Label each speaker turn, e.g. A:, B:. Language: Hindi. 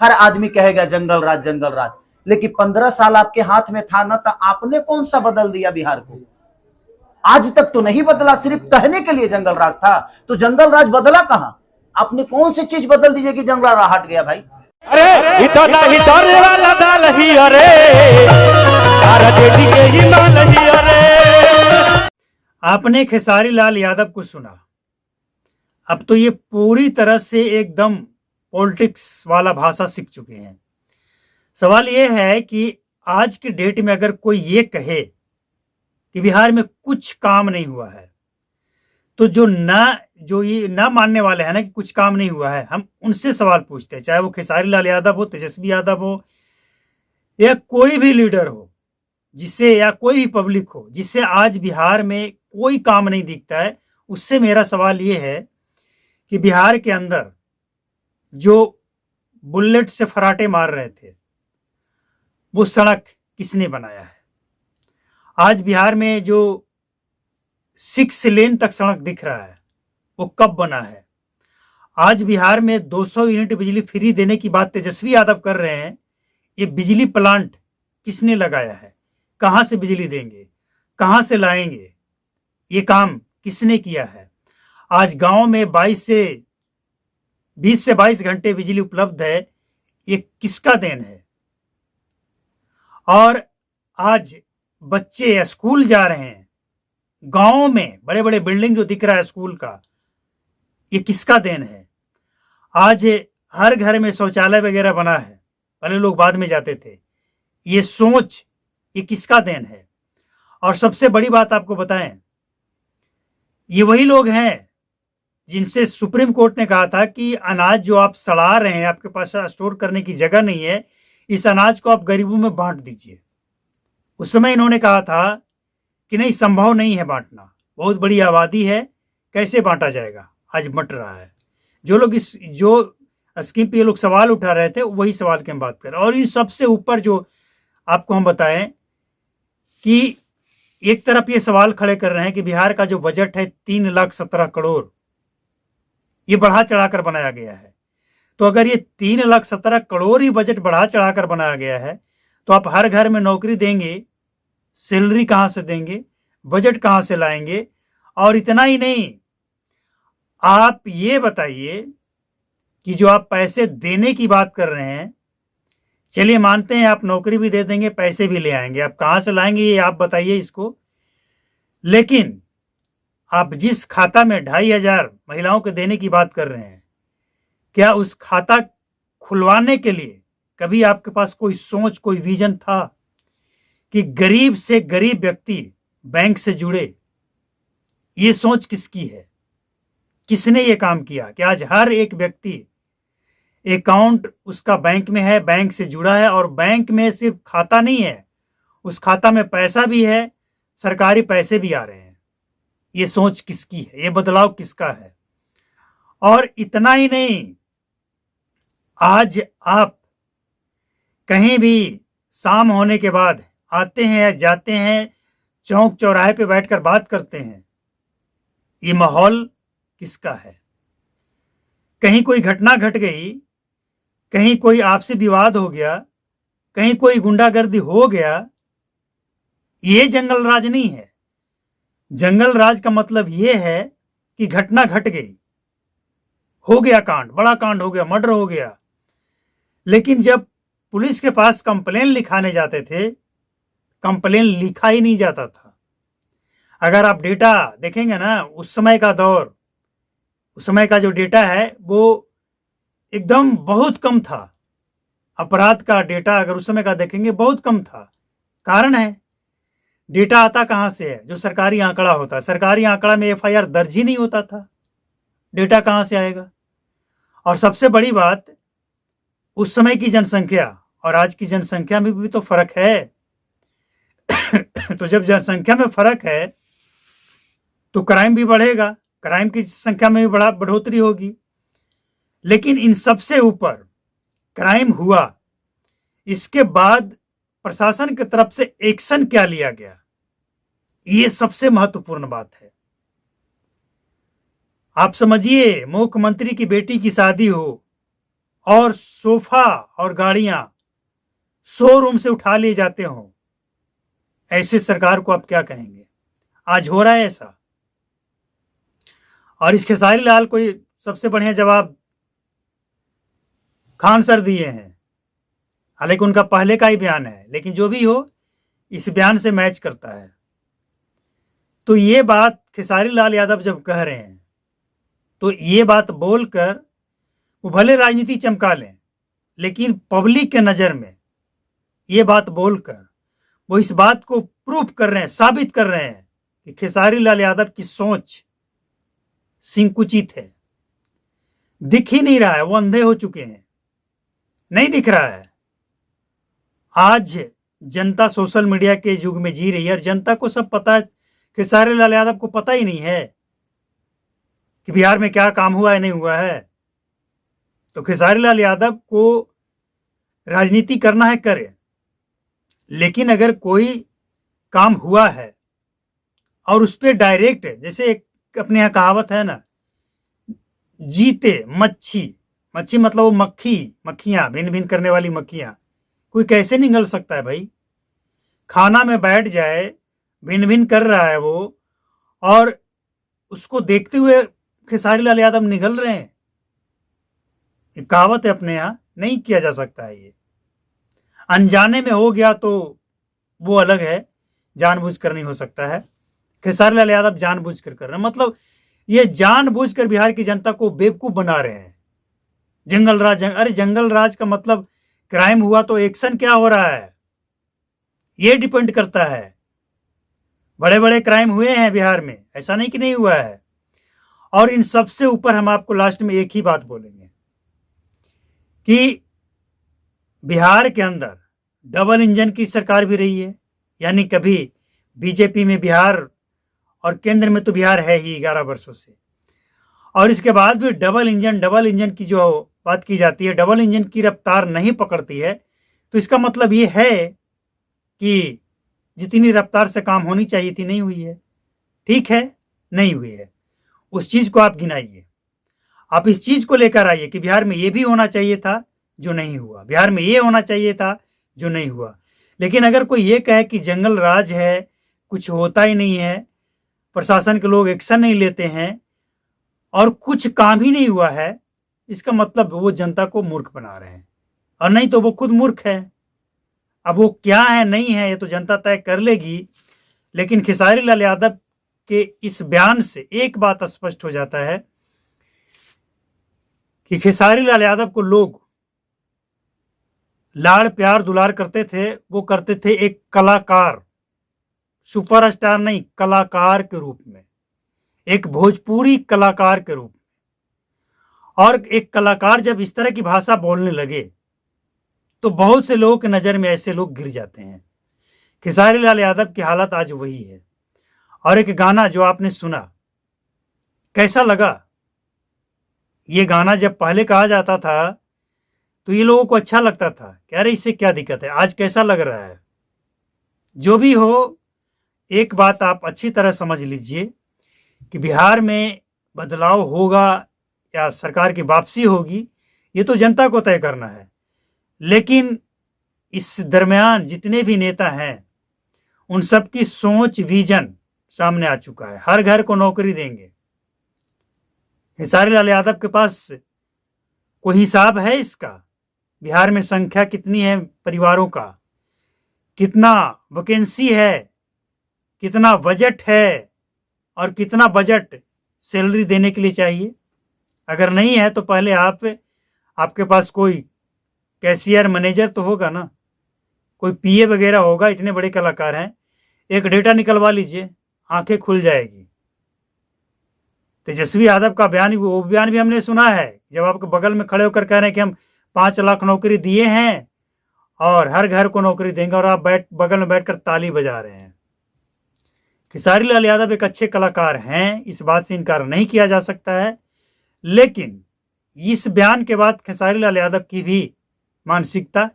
A: हर आदमी कहेगा जंगल राज जंगल राज, लेकिन 15 साल आपके हाथ में था ना, तो आपने कौन सा बदल दिया बिहार को? आज तक तो नहीं बदला, सिर्फ कहने के लिए जंगल राज था। तो जंगल राज बदला कहां? आपने कौन सी चीज बदल दीजिए कि जंगल राज हट गया भाई?
B: अरे इतना ही डरे वाला दाल ही अरे के ही माल ही अरे।
C: आपने खेसारी लाल यादव को सुना। अब तो ये पूरी तरह से एकदम पॉलिटिक्स वाला भाषा सीख चुके हैं। सवाल ये है कि आज की डेट में अगर कोई ये कहे कि बिहार में कुछ काम नहीं हुआ है, तो जो ये ना मानने वाले हैं ना कि कुछ काम नहीं हुआ है, हम उनसे सवाल पूछते हैं, चाहे वो खेसारी लाल यादव हो, तेजस्वी यादव हो, या कोई भी लीडर हो जिससे, या कोई भी पब्लिक हो जिससे आज बिहार में कोई काम नहीं दिखता है, उससे मेरा सवाल ये है कि बिहार के अंदर जो बुलेट से फराटे मार रहे थे, वो सड़क किसने बनाया है? आज बिहार में जो 6 लेन तक सड़क दिख रहा है, वो कब बना है? आज बिहार में 200 यूनिट बिजली फ्री देने की बात तेजस्वी यादव कर रहे हैं। ये बिजली प्लांट किसने लगाया है? कहां से बिजली देंगे? कहां से लाएंगे? ये काम किसने किया है? आज गांव में 20 से 22 घंटे बिजली उपलब्ध है, ये किसका देन है? और आज बच्चे स्कूल जा रहे हैं, गांव में बड़े बड़े बिल्डिंग जो दिख रहा है स्कूल का, ये किसका देन है? आज हर घर में शौचालय वगैरह बना है, पहले लोग बाद में जाते थे। ये सोच, ये किसका देन है? और सबसे बड़ी बात आपको बताएं, ये वही लोग हैं जिनसे सुप्रीम कोर्ट ने कहा था कि अनाज जो आप सड़ा रहे हैं, आपके पास स्टोर करने की जगह नहीं है, इस अनाज को आप गरीबों में बांट दीजिए। उस समय इन्होंने कहा था कि नहीं, संभव नहीं है बांटना, बहुत बड़ी आबादी है, कैसे बांटा जाएगा? आज बंट रहा है। जो स्कीम पे ये लोग सवाल उठा रहे थे, वही सवाल की हम बात कर रहे हैं। और इन सबसे ऊपर जो आपको हम बताएं कि एक तरफ ये सवाल खड़े कर रहे हैं कि बिहार का जो बजट है 3,17 करोड़, ये बढ़ा चढ़ाकर बनाया गया है। तो अगर ये 3,17 करोड़ ही बजट बढ़ा चढ़ाकर बनाया गया है, तो आप हर घर में नौकरी देंगे, सैलरी कहां से देंगे? बजट कहां से लाएंगे? और इतना ही नहीं, आप ये बताइए कि जो आप पैसे देने की बात कर रहे हैं, चलिए मानते हैं आप नौकरी भी दे देंगे, पैसे भी ले आएंगे, आप कहां से लाएंगे ये आप बताइए इसको। लेकिन आप जिस खाता में 2,500 महिलाओं को देने की बात कर रहे हैं, क्या उस खाता खुलवाने के लिए कभी आपके पास कोई सोच, कोई विजन था कि गरीब से गरीब व्यक्ति बैंक से जुड़े? ये सोच किसकी है? किसने ये काम किया कि आज हर एक व्यक्ति अकाउंट उसका बैंक में है, बैंक से जुड़ा है, और बैंक में सिर्फ खाता नहीं है, उस खाता में पैसा भी है, सरकारी पैसे भी आ रहे हैं। ये सोच किसकी है? ये बदलाव किसका है? और इतना ही नहीं, आज आप कहीं भी शाम होने के बाद आते हैं या जाते हैं, चौक चौराहे पे बैठकर बात करते हैं, ये माहौल किसका है? कहीं कोई घटना घट गई, कहीं कोई आपसी विवाद हो गया, कहीं कोई गुंडागर्दी हो गया, ये जंगल राज नहीं है। जंगल राज का मतलब ये है कि घटना घट गई, हो गया कांड, बड़ा कांड हो गया, मर्डर हो गया, लेकिन जब पुलिस के पास कंप्लेन लिखाने जाते थे, कंप्लेन लिखा ही नहीं जाता था। अगर आप डेटा देखेंगे ना, उस समय का दौर, उस समय का जो डेटा है वो एकदम बहुत कम था। अपराध का डेटा अगर उस समय का देखेंगे बहुत कम था। कारण है, डेटा आता कहां से है? जो सरकारी आंकड़ा होता है, सरकारी आंकड़ा में एफआईआर दर्ज ही नहीं होता था, डेटा कहां से आएगा? और सबसे बड़ी बात, उस समय की जनसंख्या और आज की जनसंख्या में भी तो फर्क है। तो जब जनसंख्या में फर्क है तो क्राइम भी बढ़ेगा, क्राइम की संख्या में भी बड़ा बढ़ोतरी होगी। लेकिन इन सबसे ऊपर क्राइम हुआ, इसके बाद प्रशासन की तरफ से एक्शन क्या लिया गया, ये सबसे महत्वपूर्ण बात है। आप समझिए, मुख्यमंत्री की बेटी की शादी हो और सोफा और गाड़ियां शोरूम से उठा लिए जाते हो, ऐसे सरकार को आप क्या कहेंगे? आज हो रहा है ऐसा। और इस खेसारी लाल को सबसे बढ़िया जवाब खान सर दिए हैं। हालांकि उनका पहले का ही बयान है, लेकिन जो भी हो इस बयान से मैच करता है। तो ये बात खेसारी लाल यादव जब कह रहे हैं, तो ये बात बोलकर वो भले राजनीति चमका लें, लेकिन पब्लिक के नज़र में ये बात बोलकर वो इस बात को प्रूफ कर रहे हैं, साबित कर रहे हैं कि खेसारी लाल यादव की सोच संकुचित है। दिख ही नहीं रहा है, वो अंधे हो चुके हैं, नहीं दिख रहा है। आज जनता सोशल मीडिया के युग में जी रही है और जनता को सब पता है। खेसारी लाल यादव को पता ही नहीं है कि बिहार में क्या काम हुआ है, नहीं हुआ है। तो खेसारी लाल यादव को राजनीति करना है, करे, लेकिन अगर कोई काम हुआ है और उस पर डायरेक्ट, जैसे एक अपने यहाँ कहावत है ना, जीते मच्छी, मच्छी मतलब वो मक्खियां, भिन्न भिन्न करने वाली मक्खियां, कोई कैसे निगल सकता है भाई? खाना में बैठ जाए, भिन्न भिन्न कर रहा है वो, और उसको देखते हुए खेसारी लाल यादव निगल रहे हैं। ये कहावत है अपने यहाँ, नहीं किया जा सकता है। ये अनजाने में हो गया तो वो अलग है, जानबूझकर नहीं हो सकता है। खेसारी लाल यादव जानबूझकर कर रहे हैं, मतलब ये जानबूझकर बिहार की जनता को बेवकूफ बना रहे हैं। जंगल राज, अरे जंगल राज का मतलब क्राइम हुआ तो एक्शन क्या हो रहा है, ये डिपेंड करता है। बड़े बड़े क्राइम हुए हैं बिहार में, ऐसा नहीं कि नहीं हुआ है। और इन सबसे ऊपर हम आपको लास्ट में एक ही बात बोलेंगे कि बिहार के अंदर डबल इंजन की सरकार भी रही है, यानी कभी बीजेपी में बिहार और केंद्र में तो बिहार है ही 11 वर्षों से, और इसके बाद भी डबल इंजन की जो बात की जाती है, डबल इंजन की रफ्तार नहीं पकड़ती है। तो इसका मतलब ये है कि जितनी रफ्तार से काम होनी चाहिए थी नहीं हुई है। ठीक है, नहीं हुई है, उस चीज को आप गिनाइए। आप इस चीज को लेकर आइए कि बिहार में ये भी होना चाहिए था जो नहीं हुआ, बिहार में ये होना चाहिए था जो नहीं हुआ। लेकिन अगर कोई ये कहे कि जंगल राज है, कुछ होता ही नहीं है, प्रशासन के लोग एक्शन नहीं लेते हैं और कुछ काम ही नहीं हुआ है, इसका मतलब वो जनता को मूर्ख बना रहे हैं, और नहीं तो वो खुद मूर्ख है। अब वो क्या है नहीं है ये तो जनता तय कर लेगी। लेकिन खेसारी लाल यादव के इस बयान से एक बात स्पष्ट हो जाता है कि खेसारी लाल यादव को लोग लाड़ प्यार दुलार करते थे, वो करते थे एक कलाकार, सुपरस्टार नहीं, कलाकार के रूप में, एक भोजपुरी कलाकार के रूप में। और एक कलाकार जब इस तरह की भाषा बोलने लगे तो बहुत से लोगों की नजर में ऐसे लोग गिर जाते हैं। खेसारी लाल यादव की हालत आज वही है। और एक गाना जो आपने सुना, कैसा लगा? ये गाना जब पहले कहा जाता था तो ये लोगों को अच्छा लगता था कि अरे इससे क्या दिक्कत है। आज कैसा लग रहा है? जो भी हो, एक बात आप अच्छी तरह समझ लीजिए कि बिहार में बदलाव होगा या सरकार की वापसी होगी, ये तो जनता को तय करना है। लेकिन इस दरमियान जितने भी नेता हैं उन सबकी सोच, विजन सामने आ चुका है। हर घर को नौकरी देंगे। खेसारी लाल यादव के पास कोई हिसाब है इसका? बिहार में संख्या कितनी है परिवारों का, कितना वैकेंसी है, कितना बजट है, और कितना बजट सैलरी देने के लिए चाहिए? अगर नहीं है तो पहले आपके पास कोई कैशियर, मैनेजर तो होगा ना, कोई पीए वगैरह होगा। इतने बड़े कलाकार हैं, एक डेटा निकलवा लीजिए, आंखें खुल जाएगी। तेजस्वी यादव का बयान, वो बयान भी हमने सुना है, जब आपके बगल में खड़े होकर कह रहे हैं कि हम 5 लाख नौकरी दिए हैं और हर घर को नौकरी देंगे, और आप बगल में बैठकर ताली बजा रहे हैं। खेसारी लाल यादव एक अच्छे कलाकार हैं, इस बात से इनकार नहीं किया जा सकता है। लेकिन इस बयान के बाद खेसारी लाल यादव की भी मानसिकता